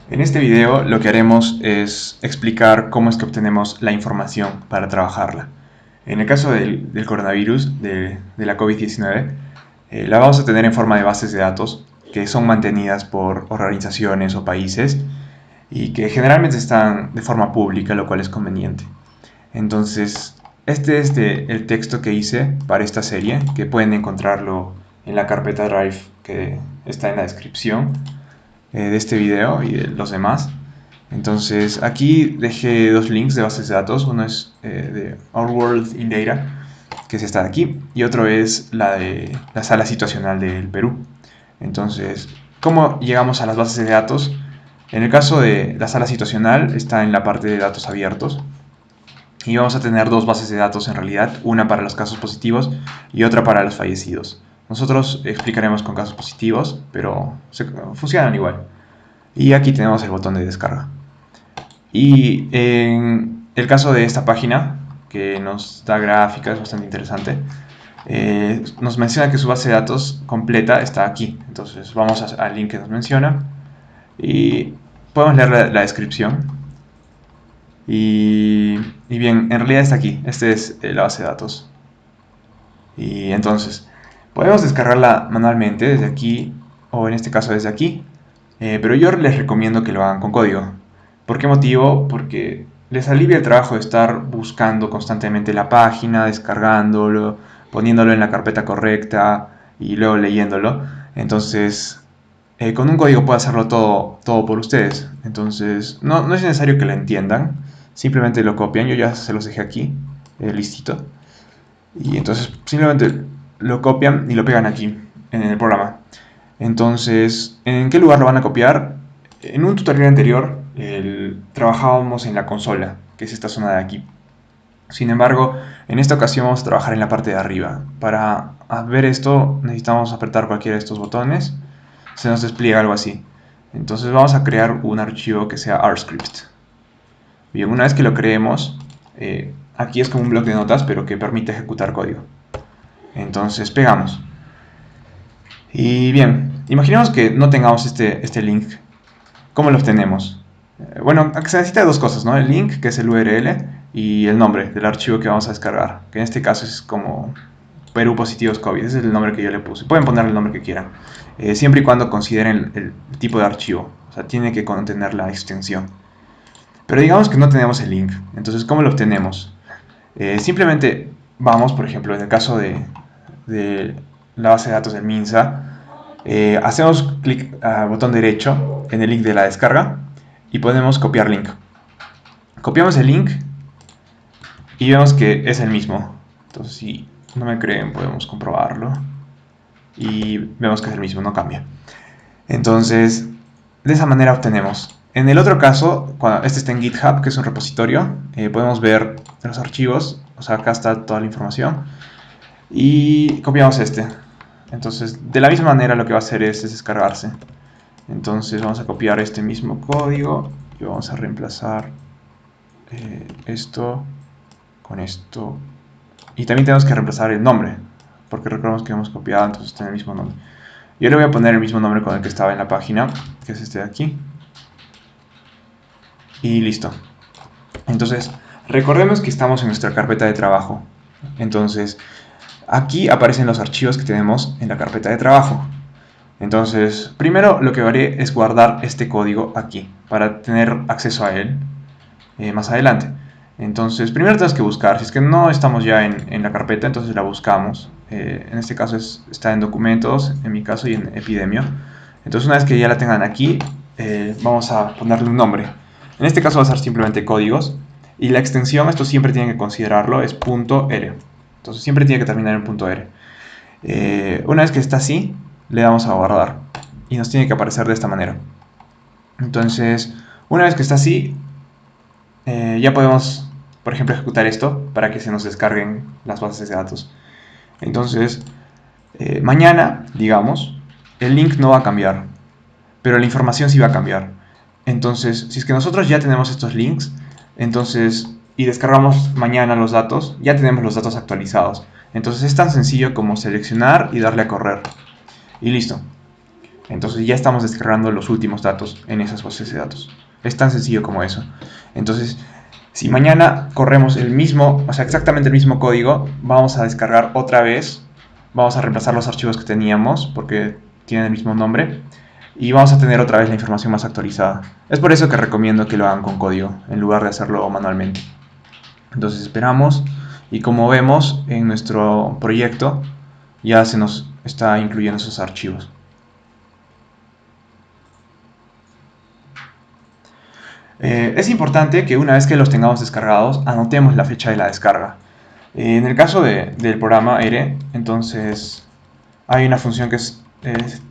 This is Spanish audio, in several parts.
En este video lo que haremos es explicar cómo es que obtenemos la información para trabajarla. En el caso del coronavirus, de la COVID-19, la vamos a tener en forma de bases de datos que son mantenidas por organizaciones o países y que generalmente están de forma pública, lo cual es conveniente. Entonces, este es el texto que hice para esta serie, que pueden encontrarlo en la carpeta Drive que está en la descripción de este video y de los demás. Entonces aquí dejé dos links de bases de datos. Uno es de Our World in Data, que es esta de aquí, y otro es la de la sala situacional del Perú. Entonces, ¿cómo llegamos a las bases de datos? En el caso de la sala situacional está en la parte de datos abiertos y vamos a tener dos bases de datos en realidad, una para los casos positivos y otra para los fallecidos. Nosotros explicaremos con casos positivos, pero funcionan igual. Y aquí tenemos el botón de descarga. Y en el caso de esta página, que nos da gráficas, es bastante interesante, nos menciona que su base de datos completa está aquí. Entonces vamos al link que nos menciona y podemos leer la descripción. Y bien, en realidad está aquí. Este es la base de datos. Y entonces, podemos descargarla manualmente desde aquí, o en este caso desde aquí. Pero yo les recomiendo que lo hagan con código. ¿Por qué motivo? Porque les alivia el trabajo de estar buscando constantemente la página, descargándolo, poniéndolo en la carpeta correcta y luego leyéndolo. Entonces, con un código puede hacerlo todo por ustedes. Entonces, no es necesario que lo entiendan. Simplemente lo copian. Yo ya se los dejé aquí, listito. Y entonces simplemente lo copian y lo pegan aquí, en el programa. Entonces, ¿en qué lugar lo van a copiar? En un tutorial anterior trabajábamos en la consola, que es esta zona de aquí. Sin embargo, en esta ocasión vamos a trabajar en la parte de arriba. Para ver esto necesitamos apretar cualquiera de estos botones. Se nos despliega algo así. Entonces vamos a crear un archivo que sea RScript. Bien, una vez que lo creemos, aquí es como un bloc de notas, pero que permite ejecutar código. Entonces pegamos. Y bien, imaginemos que no tengamos este link. ¿Cómo lo obtenemos? Bueno, aquí se necesita dos cosas, ¿no? El link, que es el URL, y el nombre del archivo que vamos a descargar, que en este caso es como Perú Positivos COVID, ese es el nombre que yo le puse. Pueden poner el nombre que quieran, siempre y cuando consideren el tipo de archivo, o sea, tiene que contener la extensión. Pero digamos que no tenemos el link, entonces ¿cómo lo obtenemos? Simplemente vamos, por ejemplo, en el caso de la base de datos del MINSA, hacemos clic al botón derecho en el link de la descarga y podemos copiar link. Copiamos el link y vemos que es el mismo. Entonces, si no me creen, podemos comprobarlo y vemos que es el mismo, no cambia. Entonces, de esa manera obtenemos. En el otro caso, cuando este está en GitHub, que es un repositorio, podemos ver los archivos, o sea, acá está toda la información, y copiamos este. Entonces, de la misma manera lo que va a hacer es descargarse. Entonces vamos a copiar este mismo código y vamos a reemplazar esto con esto. Y también tenemos que reemplazar el nombre, porque recordemos que hemos copiado, entonces tiene el mismo nombre. Yo le voy a poner el mismo nombre con el que estaba en la página, que es este de aquí. Y listo. Entonces, recordemos que estamos en nuestra carpeta de trabajo. Entonces, aquí aparecen los archivos que tenemos en la carpeta de trabajo. Entonces, primero lo que haré es guardar este código aquí, para tener acceso a él más adelante. Entonces, primero tenemos que buscar, si es que no estamos ya en la carpeta, entonces la buscamos. En este caso está en documentos, en mi caso, y en epidemia. Entonces, una vez que ya la tengan aquí, vamos a ponerle un nombre. En este caso va a ser simplemente códigos. Y la extensión, esto siempre tienen que considerarlo, es .r. Entonces siempre tiene que terminar en .r. Una vez que está así, le damos a guardar. Y nos tiene que aparecer de esta manera. Entonces, una vez que está así, ya podemos, por ejemplo, ejecutar esto para que se nos descarguen las bases de datos. Entonces, mañana, digamos, el link no va a cambiar, pero la información sí va a cambiar. Entonces, si es que nosotros ya tenemos estos links, entonces, y descargamos mañana los datos, ya tenemos los datos actualizados. Entonces es tan sencillo como seleccionar y darle a correr. Y listo. Entonces ya estamos descargando los últimos datos en esas bases de datos. Es tan sencillo como eso. Entonces, si mañana corremos el mismo, o sea, exactamente el mismo código, vamos a descargar otra vez, vamos a reemplazar los archivos que teníamos porque tienen el mismo nombre y vamos a tener otra vez la información más actualizada. Es por eso que recomiendo que lo hagan con código en lugar de hacerlo manualmente. Entonces esperamos y como vemos en nuestro proyecto ya se nos está incluyendo esos archivos. Es importante que una vez que los tengamos descargados, anotemos la fecha de la descarga. En el caso del programa ERE, entonces hay una función que es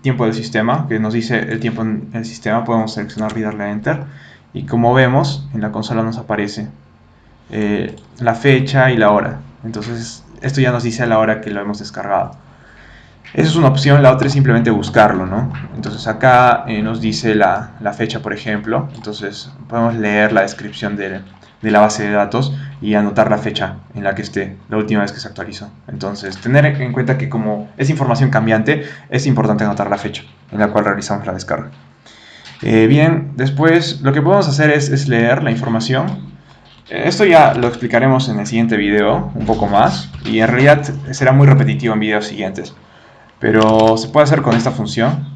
tiempo del sistema, que nos dice el tiempo en el sistema. Podemos seleccionar y darle a Enter. Y como vemos, en la consola nos aparece la fecha y la hora. Entonces, esto ya nos dice a la hora que lo hemos descargado. Esa es una opción, la otra es simplemente buscarlo, ¿no? Entonces acá nos dice la fecha, por ejemplo. Entonces podemos leer la descripción de la base de datos y anotar la fecha en la que esté, la última vez que se actualizó. Entonces, tener en cuenta que como es información cambiante, es importante anotar la fecha en la cual realizamos la descarga. Bien, después lo que podemos hacer es leer la información. Esto ya lo explicaremos en el siguiente video un poco más y en realidad será muy repetitivo en videos siguientes. Pero se puede hacer con esta función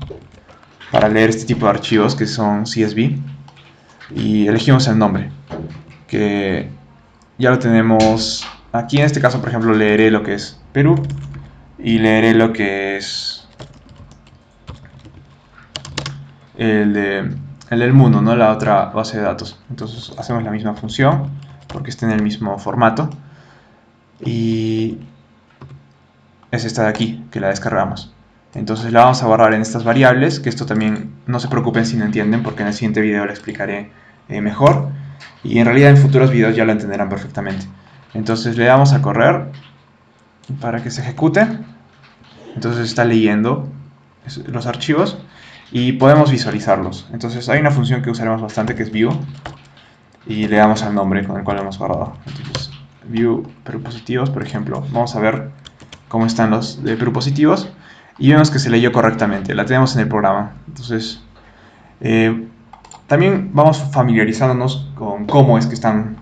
para leer este tipo de archivos que son CSV y elegimos el nombre que ya lo tenemos aquí. En este caso, por ejemplo, leeré lo que es Perú y leeré lo que es el del mundo, ¿no? La otra base de datos. Entonces hacemos la misma función porque está en el mismo formato y es esta de aquí que la descargamos. Entonces la vamos a borrar en estas variables, que esto también no se preocupen si no entienden porque en el siguiente video lo explicaré mejor y en realidad en futuros videos ya lo entenderán perfectamente. Entonces le damos a correr para que se ejecute. Entonces está leyendo los archivos y podemos visualizarlos. Entonces hay una función que usaremos bastante que es view y le damos al nombre con el cual lo hemos guardado. Entonces view Perú positivos, por ejemplo, vamos a ver cómo están los de Perú positivos y vemos que se leyó correctamente, la tenemos en el programa. Entonces también vamos familiarizándonos con cómo es que están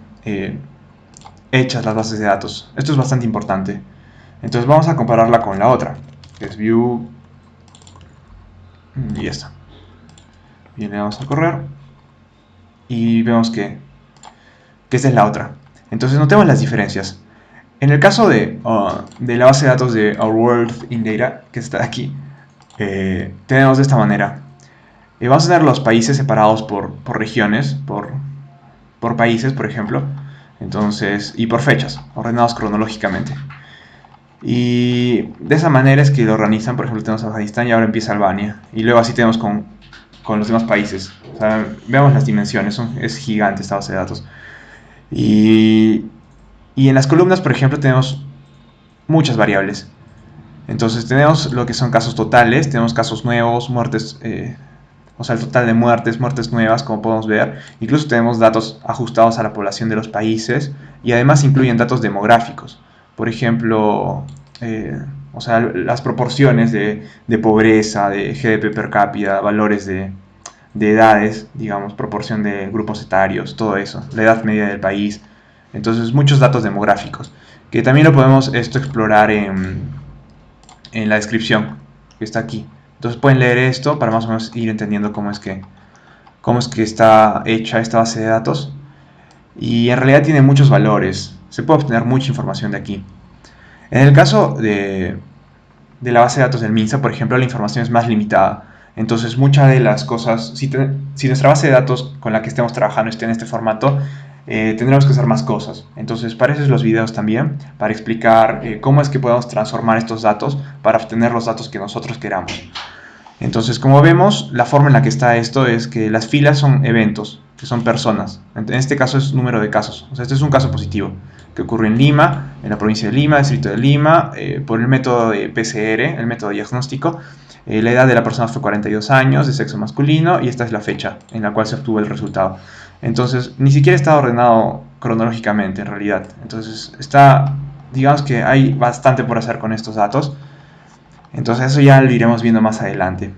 hechas las bases de datos. Esto es bastante importante. Entonces vamos a compararla con la otra, que es view y esta. Bien, le damos a correr y vemos que esta es la otra. Entonces notemos las diferencias. En el caso de la base de datos de Our World in Data, que está aquí, tenemos de esta manera. Vamos a tener los países separados por regiones, por países, por ejemplo. Entonces, y por fechas, ordenados cronológicamente. Y de esa manera es que lo organizan. Por ejemplo, tenemos Afganistán y ahora empieza Albania. Y luego así tenemos con los demás países. O sea, veamos las dimensiones, es gigante esta base de datos. Y en las columnas, por ejemplo, tenemos muchas variables. Entonces tenemos lo que son casos totales, tenemos casos nuevos, muertes, o sea, el total de muertes, muertes nuevas, como podemos ver. Incluso tenemos datos ajustados a la población de los países y además incluyen datos demográficos. Por ejemplo, o sea, las proporciones de pobreza, de GDP per cápita, valores de edades, digamos, proporción de grupos etarios, todo eso, la edad media del país. Entonces, muchos datos demográficos, que también lo podemos explorar en la descripción, que está aquí. Entonces pueden leer esto para más o menos ir entendiendo cómo es que está hecha esta base de datos. Y en realidad tiene muchos valores, se puede obtener mucha información de aquí. En el caso de la base de datos del MINSA, por ejemplo, la información es más limitada. Entonces, muchas de las cosas, si nuestra base de datos con la que estemos trabajando esté en este formato, tendremos que hacer más cosas. Entonces, para eso es los videos también, para explicar cómo es que podemos transformar estos datos para obtener los datos que nosotros queramos. Entonces, como vemos, la forma en la que está esto es que las filas son eventos, que son personas. En este caso es número de casos. O sea, este es un caso positivo que ocurrió en Lima, en la provincia de Lima, distrito de Lima, por el método de PCR, el método diagnóstico. La edad de la persona fue 42 años, de sexo masculino, y esta es la fecha en la cual se obtuvo el resultado. Entonces, ni siquiera está ordenado cronológicamente en realidad. Entonces, digamos que hay bastante por hacer con estos datos. Entonces eso ya lo iremos viendo más adelante.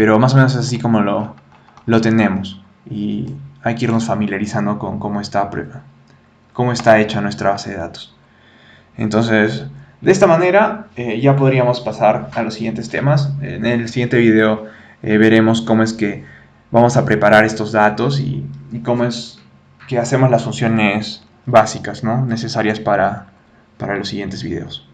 pero más o menos es así como lo tenemos. Y hay que irnos familiarizando con cómo está hecha nuestra base de datos. Entonces, de esta manera ya podríamos pasar a los siguientes temas. En el siguiente video veremos cómo es que vamos a preparar estos datos y cómo es que hacemos las funciones básicas, ¿no?, necesarias para los siguientes videos.